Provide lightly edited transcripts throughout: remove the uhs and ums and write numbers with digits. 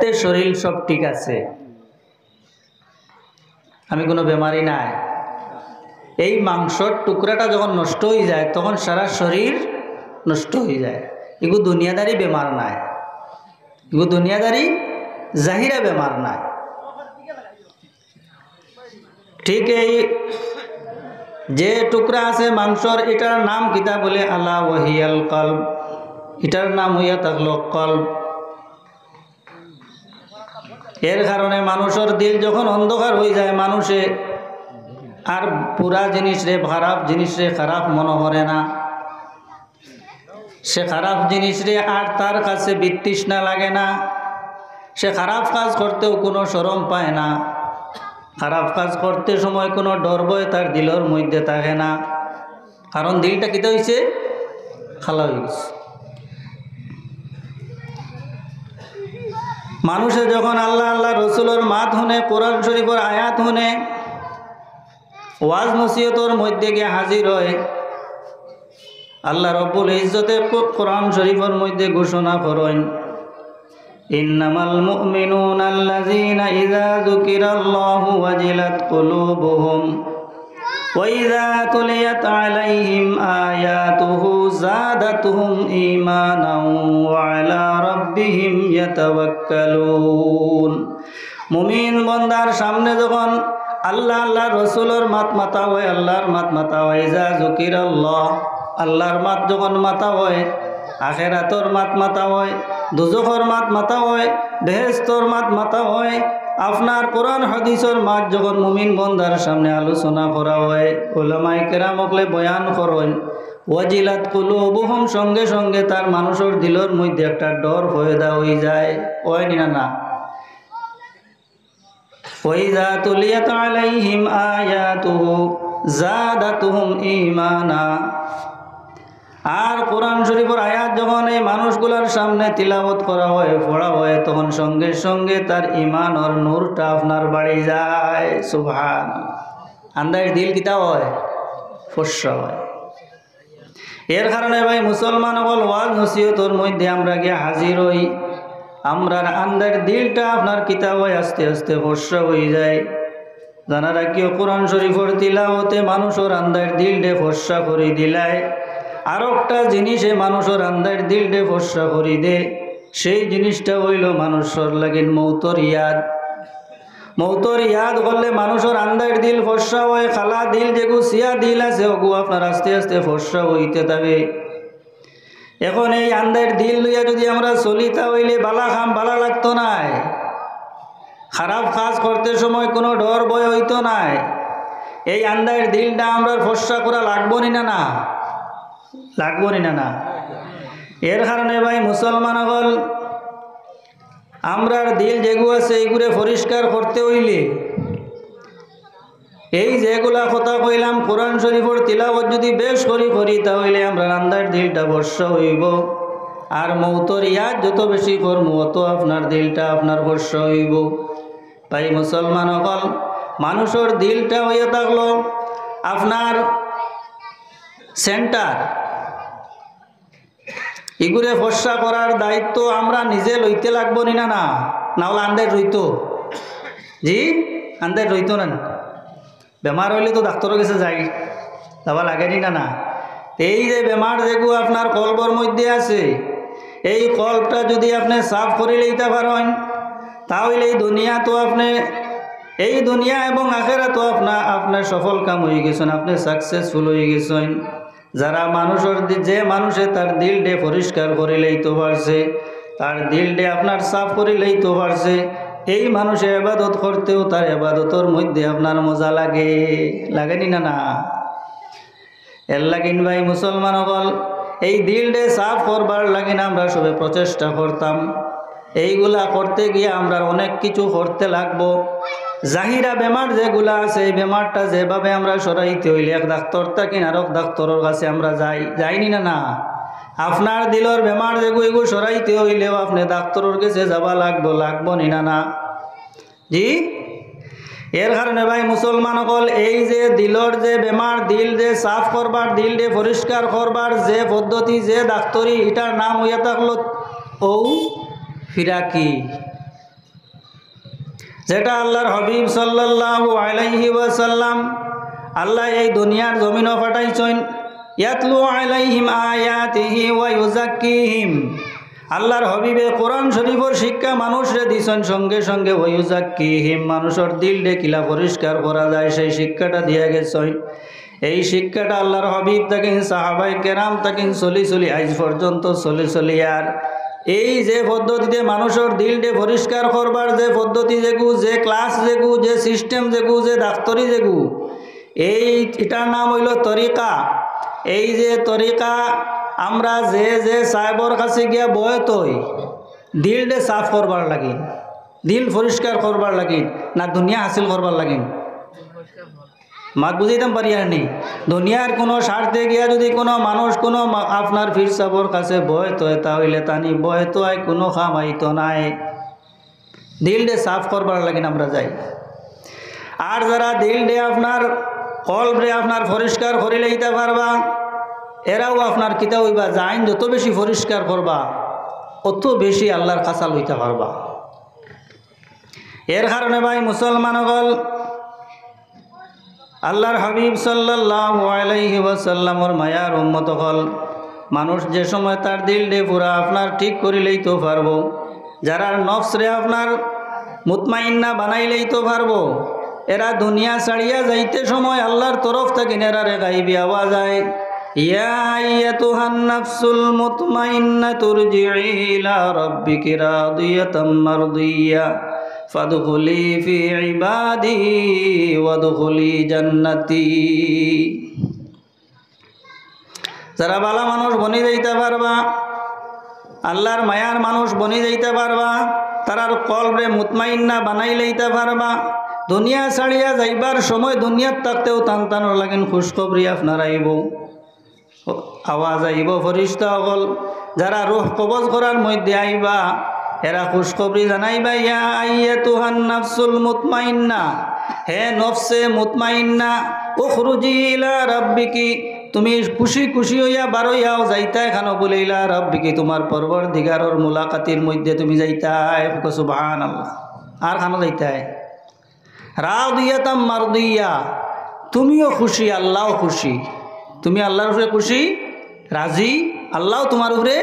দেখতে শরীর সব ঠিক আছে, আমি কোনো বেমারি নাই। এই মাংসর টুকরাটা যখন নষ্ট হয়ে যায় তখন সারা শরীর নষ্ট হয়ে যায়। এগুলো দুনিয়াদারি বেমার নাই, এগুলো দুনিয়াদারি জাহিরা বেমার নাই। ঠিক এই যে টুকরা আছে মাংসর, এটার নাম কিতা বলে? আলা ওয়াহিয়াল কলব। এটার নাম হইয়া থাকলো কলব। এর কারণে মানুষের দিল যখন অন্ধকার হয়ে যায়, মানুষে আর পুরা জিনিস রে, খারাপ জিনিস রে খারাপ মনে করে না। সে খারাপ জিনিস রে আর তার কাছে বিতৃষ্ণা লাগে না। সে খারাপ কাজ করতেও কোনো শরম পায় না। খারাপ কাজ করতে সময় কোনো ডর ভয় তার দিলের মধ্যে থাকে না। কারণ দিলটা কিতা হয়েছে? খালা হয়ে গেছে। মানুষে যখন আল্লাহ আল্লাহ রসুলের মাত শুনে, কোরআন শরীফের আয়াত শুনে, ওয়াজ নসিহতর মধ্যে গিয়ে হাজির হয়, আল্লাহ রব্বুল ইজ্জতে কোরআন শরীফের মধ্যে ঘোষণা করেন, ইন্নামাল মুমিনুনা আল্লাযীনা ইযা যুকিরাল্লাহু ওয়াজিলাত কুলুবুহুম ওয়া ইযা তুলিয়াত আলাইহিম আয়াতুহু যাদাতুহুম ঈমানাও ওয়া আলা রাব্বিহিম ইয়াতাওয়াক্কালুন। মুমিন বান্দার সামনে যখন আল্লাহ আল্লাহ রসুলের মাত মাতা হয়, আল্লাহর মাত মাতা হয়, ইযা যুকিরাল্লাহ, আল্লাহর মাত যখন মাতা হয়, আখেরাতর মাত মাতা হয়, দুজখর মাত মাতা হয়, বেহেশতর মাত মাতা হয়, আপনার কোরআন হাদিসের মাত যখন মুমিন বন্দার সামনে আলোচনা করা হয়, উলামায়ে কেরাম হকলে বয়ান করেন, ওয়াজিলাত কুলুবুহুম, সঙ্গে সঙ্গে তার মানুষের দিলের মধ্যে একটা ডর পয়দা হয়ে যায়। হয় না? ওয়াইযা তুলিয়াত আলাইহিম আয়াতুহু যাদাতুহুম ঈমানা। আর কোরআন শরীফের আয়াত যখন এই মানুষগুলোর সামনে তিলাওয়াত করা হয়, পড়া হয়, তখন সঙ্গে সঙ্গে তার ঈমান আর নূরটা আপনার বাড়ি যায়। সুবহানাল্লাহ। আন্দার দিল কিতা হয়? ফর্সা হয়। এর কারণে ভাই মুসলমান হল ওয়াজ নসিহতর মধ্যে আমরা গিয়ে হাজির হই, আমরার আন্দার দিলটা আপনার কিতা হয় আস্তে আস্তে ফর্সা হয়ে যায়। জানা রাখিও, কোরআন শরীফের তিলাওয়াতে মানুষের আন্দার দিলটা ফর্সা করে দিলায়। আর একটা জিনিসে মানুষের আন্দার দিলটা ফর্সা করে দে, সেই জিনিসটা হইল মানুষের লাগিন মৌতর ইয়াদ। মৌতর ইয়াদ করলে মানুষের আন্দার দিল ফর্সা হয়। খালা দিল যেগু সিয়া দিল আছে, ওগু আপনার আস্তে আস্তে ফর্সা হইতে থাকে। এখন এই আন্দার দিল লইয়া যদি আমরা চলিতা হইলে বালা খাম বালা লাগতো নাই, খারাপ কাজ করতে সময় কোনো ডর ভয় হইতো নাই। এই আন্দার দিলটা আমরা ফর্সা করা লাগবো নি না? লাগবো নি না? এর কারণে ভাই মুসলমান হল আমরার দিল যেগু আছে এইগুলো পরিষ্কার করতে হইলে এই যেগুলা কথা কইলাম কোরআন শরীফের তিলাওয়াত যদি বেশ করি তাহলে আমরা আন্দার দিলটা বর্ষা হইব। আর মৌতর ইয়াদ যত বেশি করবো অত আপনার দিলটা আপনার বর্ষা হইব। তাই মুসলমান হল মানুষের দিলটা হইয়া থাকলো আপনার সেন্টার। এগুলো ফর্সা করার দায়িত্ব আমরা নিজে লইতে লাগবো নি না? নাহলে আন্দার রইতো। জি, আন্দার রইতো না। বেমার হইলে তো ডাক্তারের কাছে যাই, যাওয়া লাগেনি না? এই যে বেমার যেগুলো আপনার কলবর মধ্যে আছে, এই কলবটা যদি আপনি সাফ করে লইতে পারেন তাহলে এই দুনিয়া তো আপনি, এই দুনিয়া এবং আখেরা তো আপনার সফল কাম হয়ে গেছেন, আপনি সাকসেসফুল হয়ে গেছেন। যারা মানুষের যে মানুষে তার দিলটে পরিষ্কার করে লইতে পারছে, তার দিলটে আপনার সাফ করে লইতে পারছে, এই মানুষে ইবাদত করতেও তার ইবাদতের মধ্যে আপনার মজা লাগে, লাগেনি না? এর লাগিন ভাই মুসলমান হল এই দিলটে সাফ করবার লাগিন আমরা সবে প্রচেষ্টা করতাম। এইগুলা করতে গিয়ে আমরা অনেক কিছু করতে লাগবো। জাহিরা বেমার যেগুলা আছে, এই বেমারটা যেভাবে আমরা সরাইতে হইলে এক ডাক্তার থাকেন আর এক ডাক্তারের কাছে আমরা যাইনি না? আপনার দিলর বেমার যেগুলো এগুলো সরাইতে হইলেও আপনি ডাক্তারের কাছে যাবা লাগবো নি না? জি। এর কারণে ভাই মুসলমান হল এই যে দিলর যে বেমার, দিল যে সাফ করবার, দিল যে পরিষ্কার করবার যে পদ্ধতি, যে ডাক্তারি, এটার নাম হইয়া থাকলো ও ফিরাকি। যেটা আল্লাহর হাবিব সাল্লাল্লাহু আলাইহি ওয়াসাল্লাম আল্লাহ এই দুনিয়ার জমিনও পাঠাইছেন ইয়াতলু আলাইহিম আয়াতিহি ওয়া ইউযাক্কিহিম। আল্লাহর হাবিবে কোরআন শরীফের শিক্ষা মানুষরে দিছেন, সঙ্গে সঙ্গে ওয়া ইউযাক্কিহিম, মানুষের দিলরে কিলা পরিষ্কার করা যায় সেই শিক্ষাটা দিয়া গেছেন। এই শিক্ষাটা আল্লাহর হাবিব তাকিন সাহাবায়ে কেরাম তাকিন চলি চলি আজ পর্যন্ত চলি চলি আর এই যে পদ্ধতিতে মানুষের দিলটে পরিষ্কার করবার যে পদ্ধতি যেগু, যে ক্লাস যেগু, যে সিস্টেম যেগু, যে ডাক্তরি যেগু, এটার নাম হইল তরিকা। এই যে তরিকা আমরা যে যে সাহেবর কাছে গিয়া বয়তই দিলটে সাফ করবার লাগিন, দিল পরিষ্কার করবার লাগিন, না দুনিয়া হাসিল করবার লাগিন? মাত বুঝাইতাম পারি আর নি। দুনিয়ার কোনো স্বার্থে গিয়া যদি কোনো মানুষ কোনো আপনার ফির সাবর কাছে বয়তো তাহলে তানি বয়তো আয় কোনো খামাইতো নাই, দিলটে সাফ করবার লাগিন আমরা যাই। আর যারা দিলটে আপনার কলবরে আপনার পরিষ্কার করে লইতে পারবা, এরাও আপনার কিতা হইবা যাইন যত বেশি পরিষ্কার করবা অত বেশি আল্লাহর কাছা লইতে পারবা। এর কারণে ভাই মুসলমান হল আল্লাহর হাবিব সাল্লাল্লাহু আলাইহি ওয়াসাল্লামর মায়ার উম্মত হল মানুষ যে সময় তার দিলটে পুরা আপনার ঠিক করে লইতে পারবো, যারা নফসরে আপনার মুতমাইন্না বানাই লইতে পারবো, এরা দুনিয়া ছাড়িয়া যাইতে সময় আল্লাহর তরফ থেকে এরারে গাইবি আওয়াজ আয়, ইয়া আইয়াতুহান নাফসুল মুতমাইন্নাতু ইরজিই ইলা রাব্বিকি রাদিয়াতাম মারদিয়া ফাদখুলি ফি ইবাদি ওয়াদখুলি জান্নাতি। যারা ভালো মানুষ বনি যাইতে পারবা, আল্লাহর মায়ার মানুষ বনি যাইতে পারবা, তারার কলবে মুতমাইন্না বানাই লইতে পারবা, দুনিয়া ছাড়িয়া যাইবার সময় দুনিয়ার থাকতেও টান টানোর লাগেন খুশখবরি আপনার আইব, আওয়াজ আইব ফরিস্তা হল যারা রূহ কবজ করার মধ্যে আইবা এরা খুশখবরি জানাইবা, ইয়া আইয়াতুহান নাফসুল মুতমাইন্না, হে নফসে মুতমাইন্না উখরুজি ইলা রাব্বিকি, তুমি খুশি খুশি হইয়া বারইয়াও যাইতা এখানো বলে ইলা রাব্বিকি, তোমার পরবর্তীকারর মুলাকাতির মধ্যে তুমি যাইতাই, সুবহানাল্লাহ। আর খানো যাইতাই রাদিয়াতাম মারদিয়া, তুমিও খুশি আল্লাহও খুশি, তুমি আল্লাহর উপরে খুশি রাজি, আল্লাহ তোমার উপরে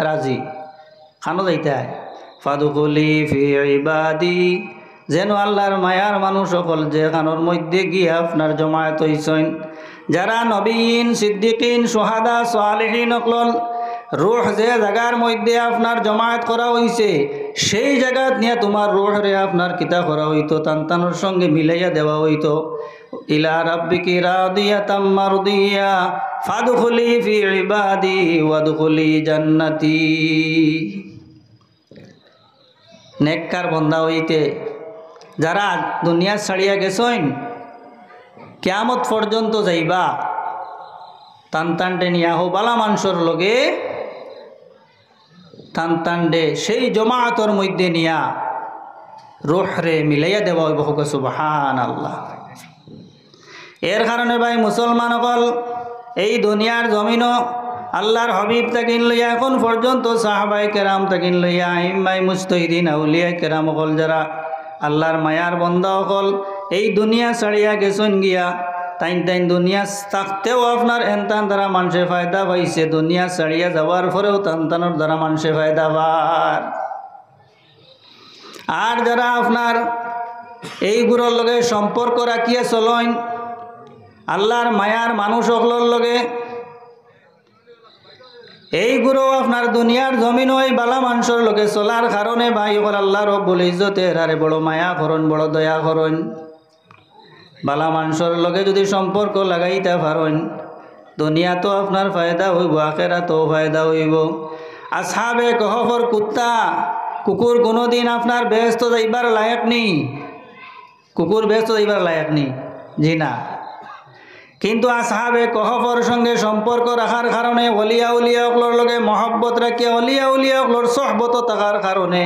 রাজি, খানো যাইতাই। ফাদখুলি ফি ইবাদি, যেন আল্লাহর মায়ার মানুষ সকল যে খানোর মধ্যে গিয়ে আপনার জমায়েত হইছেন, যারা নবীন সিদ্দিকিন সুহাদা সালেহিন অকল রূহ যে জায়গার মধ্যে আপনার জমায়েত করা হইছে সেই জায়গা নিয়ে তোমার রূহরে আপনার কিতা করা হইতো, তান্তানোর সঙ্গে মিলাইয়া দেওয়া হইতো, ইলা রাব্বিকি রাদিয়াতাম মারদিয়া ফাদখুলি ফি ইবাদি ওয়াদখুলি জান্নাতি। নেককার বন্দা হইতে যারা দুনিয়া ছাড়িয়া গেছেন কিয়ামত পর্যন্ত যাইবা, টানটানটে নিয়া হো বালা মানুষের লগে টানটানডে সেই জমাতর মধ্যে নিয়া রূহরে মিলাইয়া দেওয়া হইব, সুবহানাল্লাহ। এর কারণে ভাই মুসলমান হল এই দুনিয়ার জমিনও আল্লাহর হাবিব তাকিন লইয়া এখন পর্যন্ত সাহাবায়ে কেরাম তাকিন লইয়া আইম্মায়ে মুজতাহিদিন আউলিয়া কেরাম হল যারা আল্লাহর মায়ার বন্দা হল এই দুনিয়া ছাড়িয়া গেছেন গিয়া, তাইন তাইন দুনিয়া থাকতেও আপনার এনতান দ্বারা মানুষে ফায়দা পাইছে, দুনিয়া ছাড়িয়া যাওয়ার পরেও তানতানোর দ্বারা মানুষে ফায়দা পার। আর যারা আপনার এইগুলোর লগে সম্পর্ক রাখিয়া চলেন আল্লাহর মায়ার মানুষ সকলের লগে, এইগুলো আপনার দুনিয়ার জমিন ওই বালা মানুষের লগে চলার কারণে ভাই হল আল্লাহ রব্বুল ইজ্জতে এরারে বড় মায়া করন, বড় দয়া করন। বালা মানুষের লগে যদি সম্পর্ক লাগাইতে পারেন দুনিয়া তো আপনার ফায়দা হইব, আখেরাতেও ফায়দা হইব। আসহাবে কহফর কুত্তা কুকুর কোনোদিন আপনার বেহেশত যাইবার লায়ক নেই, কুকুর বেহেশত যাইবার লায়ক নেই, জি না। কিন্তু আসহাবে কহফর সঙ্গে সম্পর্ক রাখার কারণে ওলিয়া উলিয়াগুলোর লগে মহব্বত রাখিয়া ওলিয়া উলিয়াগুলোর সহবত থাকার কারণে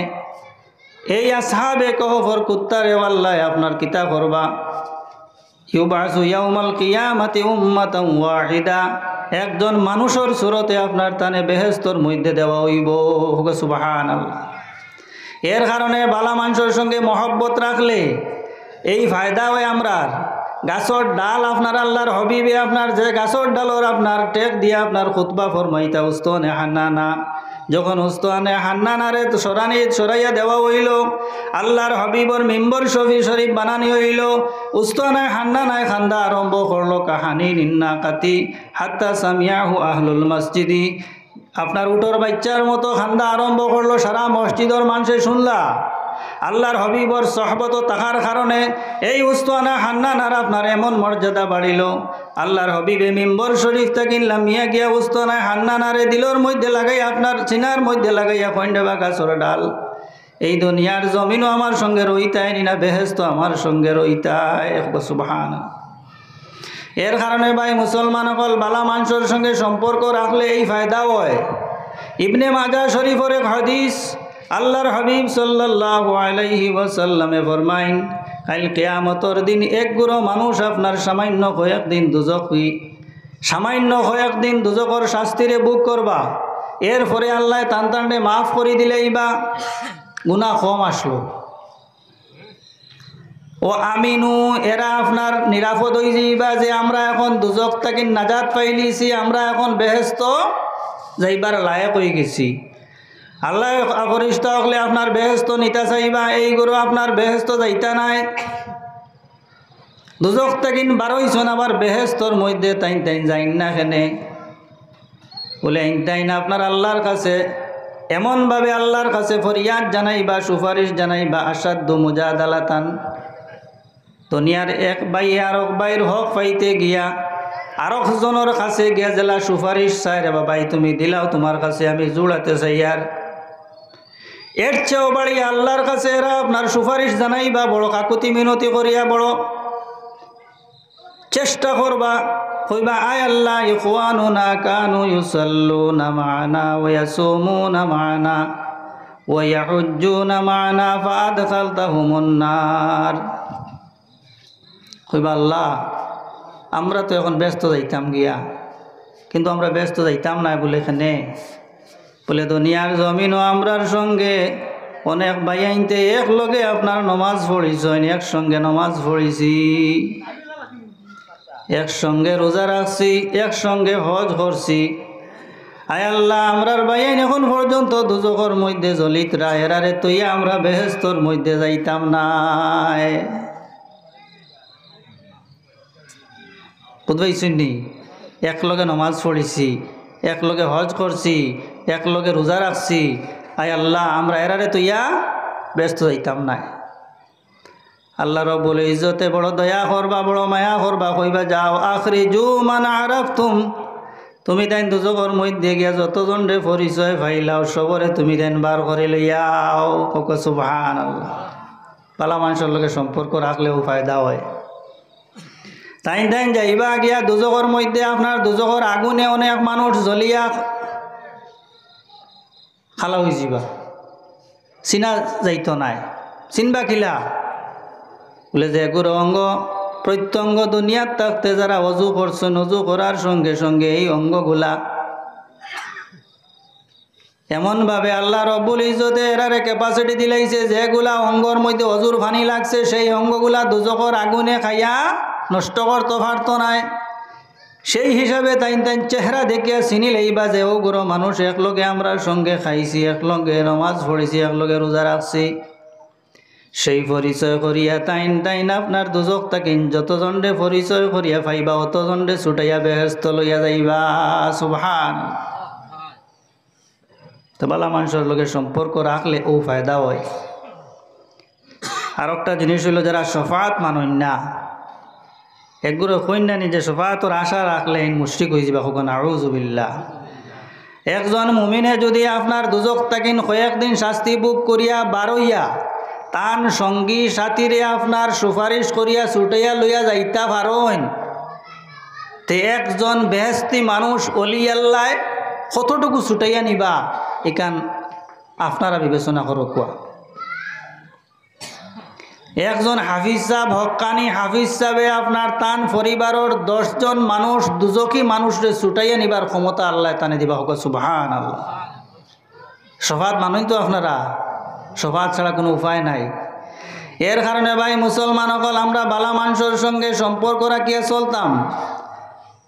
এই আসহাবে কহফর কুত্তারে আল্লাহ আপনার কিতা করবা, ইউবাসু ইয়াউমাল কিয়ামাতি উম্মাতান ওয়াহিদা, একজন মানুষের সুরতে আপনার তানে বেহেশতর মধ্যে দেওয়া হইব, সুবহানাল্লাহ। এর কারণে বালা মানুষের সঙ্গে মহব্বত রাখলে এই ফায়দা হয় আমরার। গাছর ডাল আপনার আল্লাহর হবিবে আপনার যে গাছর ডালর আপনার টেক দিয়ে আপনার খুতবা ফরমাইতা উস্তানে হান্নানা, যখন উস্তানে হান্নানারে সরাইয়া দেওয়া হইল, আল্লাহর হবিবর মিম্বর শরীফ বানানি হইল, উস্তানে হান্নানায় খান্দা আরম্ভ করলো কাহানি নিন্না কাতি হাত্তা সামিয়াহু আহলুল মসজিদি। আপনার উটোর বাচ্চার মতো খান্দা আরম্ভ করলো, সারা মসজিদর মানুষে শুনলা। আল্লাহর হবিবর সহবত তাহার কারণে এই উস্তানা হান্নানার আপনার এমন মর্যাদা বাড়িল। আল্লাহর হবিবে মিম্বর শরীফ তাকিন লামিয়া গিয়া উস্তানা হান্নানারে দিলর মধ্যে লাগাই আপনার চিনার মধ্যে লাগাইয়া কইন্ডা গাছর ডাল, এই দুনিয়ার জমিনও আমার সঙ্গে রইতাই না বেহেস্ত আমার সঙ্গে রইতাই। সুবহানাল্লাহ। এর কারণে ভাই মুসলমান সকল বালা মানুষের সঙ্গে সম্পর্ক রাখলে এই ফায়দা হয়। ইবনে মাজাহ শরীফের এক হাদিস, আল্লাহর হাবিব সাল্লাল্লাহু আলাইহি ওয়াসাল্লামে ফরমাইন, কাল কিয়ামতের দিন এক গুরো মানুষ আপনার সামান্য কয়েকদিন দুজকর শাস্তিরে বুক করবা। এরপরে আল্লাহ টানটানে মাফ করে দিলেই বা গুনাহ কম আসলো। ও আমিনু, এরা আপনার নিরাপদ হয়ে যাইবা যে আমরা এখন দুজক থাকি নাজাত পাইলিছি, আমরা এখন বেহেস্ত যাইবার লায়ক হয়ে গেছি। আল্লাহ ফরিস্তা হলে আপনার বেহেস্ত নিতা চাইবা, এইগুলো আপনার বেহেস্ত যাইতা নাই। দুজক থাকিন বারোইছন আবার বেহেস্তর মধ্যে তাইন যাইন না কেনে বলে তাইন আপনার আল্লাহর কাছে এমনভাবে আল্লাহর কাছে ফরিয়াদ জানাইবা, সুপারিশ জানাইবা, আসাদ্দু মুজাদালাতান। দুনিয়ার এক ভাই আরেক ভাইয়ের হক পাইতে গিয়া আরেক জনের কাছে গিয়া জেলা সুপারিশ চাই, রে বাবাই তুমি দিলাও, তোমার কাছে আমি জুড়াতে চাই। আর এর চেয়েও বাড়ি আল্লাহর কাছে এরা আপনার সুপারিশ জানাইবা, বড় কাকুতি মিনতি করিয়া বড় চেষ্টা করবা, কইবা আয় আল্লাহ ইখওয়ানুনা কানু ইউসাল্লুনা মা'না ওয়া ইয়াসুমুনা মা'না ওয়া ইয়াহুজ্জুনা মা'না ফাআদখালতাহুমুন নার। কইবা আল্লাহ আমরা তো এখন ব্যস্ত যাইতাম গিয়া, কিন্তু আমরা ব্যস্ত যাইতাম না বলে এখানে বলে দুনিয়ার জমিনও আমরার সঙ্গে অনেক ভাই আইনতে এক লগে আপনার নমাজ পড়িছেন, একসঙ্গে নমাজ পড়িছি, একসঙ্গে রোজা রাখছি, একসঙ্গে হজ করছি। আয় আল্লাহ আমরার ভাই আইন এখন পর্যন্ত দুজকর মধ্যে জ্বলিতরা, এরারে তৈয়া আমরা বেহেস্তর মধ্যে যাইতাম নাই। বুঝবাইছুনি? একলগে নমাজ পড়িছি, একলগে হজ করছি, একলগে রোজা রাখছি। আয় আল্লাহ আমরা এরারে তৈয়া ব্যস্ত যাইতাম নাই। আল্লাহ রব্বুল ইজ্জতে বড় দয়া করবা, বড় মায়া করবা, কইবা যাও আখরিজু মান আরাফতুম, তুমি তাই দুজকর মধ্যে গিয়া যতজন রে পরিচয় পাইলাও সবরে তুমি দেন বার করে লইয়াও। সুবহানাল্লাহ। পালা মানুষের লগে সম্পর্ক রাখলেও ফায়দা হয়। তাই যাইবা গিয়া দুজকর মধ্যে আপনার দুজকর আগুনে অনেক মানুষ জ্বলিয়া খালা হয়ে যাবা, চিনা যাইত নাই। চিনবা কিলা বলে যে এগুলো অঙ্গ প্রত্যঙ্গ দুনিয়ার থাকতে যারা অজু করছেন, অজু করার সঙ্গে সঙ্গে এই অঙ্গগুলা এমনভাবে আল্লাহ রব্বুল ইজ্জতে এরারে ক্যাপাসিটি দিলাইছে, যেগুলা অঙ্গর মধ্যে অজুর পানি লাগছে সেই অঙ্গগুলা দুজকর আগুনে খাইয়া নষ্ট করতে পারত নাই। সেই হিসাবে তাই চেহারা দেখিয়া চিনি লইবা যে ওগুলো মানুষ একলগে আমরা সঙ্গে খাইছি, একলগে নমাজ পড়েছি, একলগে রোজা রাখছি। সেই পরিচয় করিয়া তাইন আপনার দুজক তাকিন যতজনরে পরিচয় করিয়া পাইবা অতজনরে ছুটাইয়া বেহেস্ত লইয়া যাইবা। সুবহানাল্লাহ। তো বালা মানুষের লগে সম্পর্ক রাখলে ও ফায়দা হয়। আর একটা জিনিস হইল যারা শফাত মানন না, একগুলো কন্যা নিজে শফাতর আশা রাখলে মুশরিক হয়ে যাবা। কখন আউযুবিল্লাহ। একজন মুমিনে যদি আপনার দুজক তাকিন কয়েকদিন শাস্তি বুক করিয়া বারইয়া তান সঙ্গী সাথীরে আপনার সুপারিশ করিয়া ছুটাইয়া লইয়া যাইতা পারেন, তে একজন বেহেস্তি মানুষ অলি আল্লাহ কতটুকু ছুটাইয়া নিবা এখান আপনারা বিবেচনা করো। কোয়া একজন হাফিজ সাহেব হক্কানি হাফিজ সাহেবে আপনার তান পরিবারের 10 জন মানুষ দুজকি মানুষরে ছুটাইয়া নিবার ক্ষমতা আল্লাহ তানে দিবা। হোক সুবহানাল্লাহ। শফাত মানুষ তো আপনারা শফাত ছাড়া কোনো উপায় নাই। এর কারণে ভাই মুসলমান সকল আমরা বালা মানুষের সঙ্গে সম্পর্ক রাখিয়া চলতাম।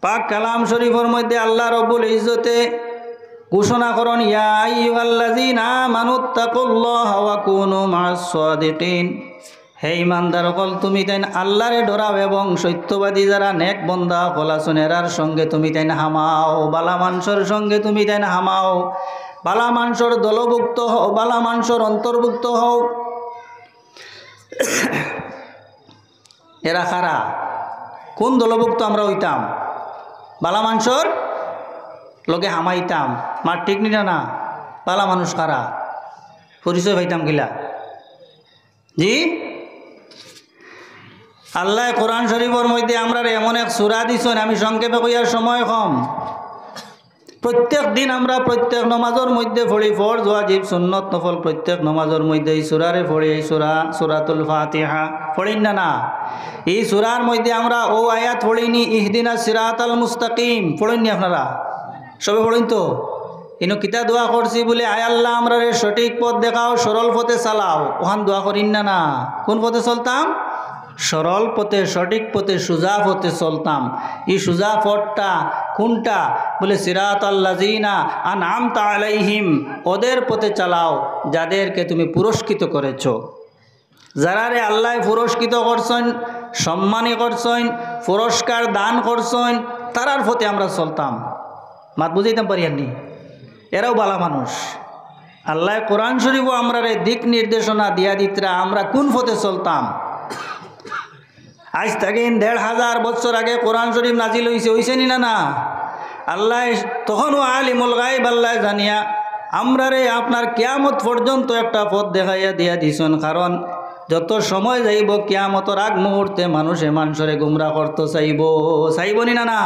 পাক কালাম শরীফের মধ্যে আল্লাহ রব্বুল ইজ্জতে ঘোষণা করেন, ইয়া আইয়ুহাল্লাযীনা আমানুত্তাকুল্লাহা ওয়া কুনু মা'আস সাদিকিন। হে ইমানদার সকল, তুমি তাই আল্লাহরে ডরাও এবং সত্যবাদী যারা নেক বন্দা সকল আছেন এরার সঙ্গে তুমি তাই হামাও। বালা মানুষের সঙ্গে তুমি তাই হামাও, বালা মানুষের দলভুক্ত হও, বালা মানুষের অন্তর্ভুক্ত হও। এরা কারা? কোন দলভুক্ত আমরা হইতাম? বালা মানুষের লগে হামাইতাম। মার ঠিক নিনা না? বালা মানুষ কারা? পরিচয় পাইতাম কিলা? জি, আল্লাহ কোরআন শরীফের মধ্যে আমরা এমন এক সূরা দিছেন, আমি সংক্ষেপে কইয়ার সময় কম। প্রত্যেক দিন আমরা প্রত্যেক নমাজের মধ্যে পড়ি, ফরজ ওয়াজিব সুন্নত নফল প্রত্যেক নমাজের মধ্যে এই সূরারে পড়ি। এই সূরাতুল ফাতিহা পড়িন না? না, এই সূরার মধ্যে আমরা ও আয়াত পড়িনি, ইহদিনাস সিরাতাল মুস্তাকিম পড়িনি আপনারা? সবে পড়িন তো? ইনো কিতা দোয়া করছি বলে, আয় আল্লাহ আমরা সঠিক পথ দেখাও, সরল পথে চালাও। ওখান দোয়া করিন না? না, কোন পথে চলতাম? সরল পথে, সঠিক পথে, সুজা পথে চলতাম। এই সুজা পথটা কোনটা বলে, সিরাতাল্লাযীনা আনআমতা আলাইহিম, ওদের পথে চালাও যাদেরকে তুমি পুরস্কৃত করেছ। যারারে আল্লাহ পুরস্কৃত করছেন, সম্মানী করছেন, পুরস্কার দান করছেন, তারার পথে আমরা চলতাম। মাত বুঝাইতাম পারিয়ানি? এরাও বালা মানুষ। আল্লাহ কোরআন শরীফও আমরা দিক নির্দেশনা দিয়া দিতরা আমরা কোন পথে চলতাম। আজ থেকে ১৫০০ বছর আগে কোরআন শরীফ নাজিল হইছে নি? না, না। আল্লাহ তখনও আলিমুল গায়ব আল্লাহ জানিয়া আমরারে আপনার কিয়ামত পর্যন্ত একটা পথ দেখাইয়া দিয়া দিছেন। কারণ যত সময় যাইব কিয়ামতের আগ মুহূর্তে মানুষে মানুষরে গুমরা করতে চাইব নি? না, না।